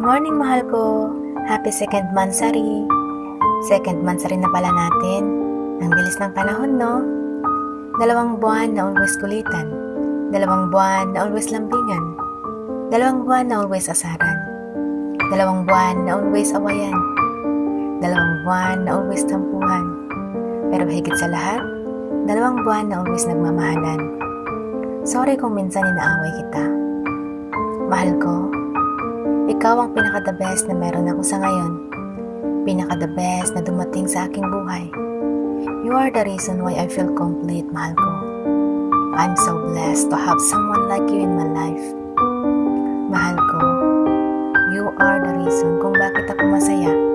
Good morning, mahal ko. Happy second monthsary. Second monthsary na pala natin. Ang bilis ng panahon, no? 2 buwan na always kulitan. 2 buwan na always lambingan. 2 buwan na always asaran. 2 buwan na always awayan. 2 buwan na always tampuhan. Pero higit sa lahat, 2 buwan na always nagmamahalan. Sorry kung minsan inaaway kita. Mahal ko, ikaw ang pinaka-the best na meron ako sa ngayon. Pinaka-the best na dumating sa aking buhay. You are the reason why I feel complete, mahal ko. I'm so blessed to have someone like you in my life. Mahal ko, you are the reason kung bakit ako masaya.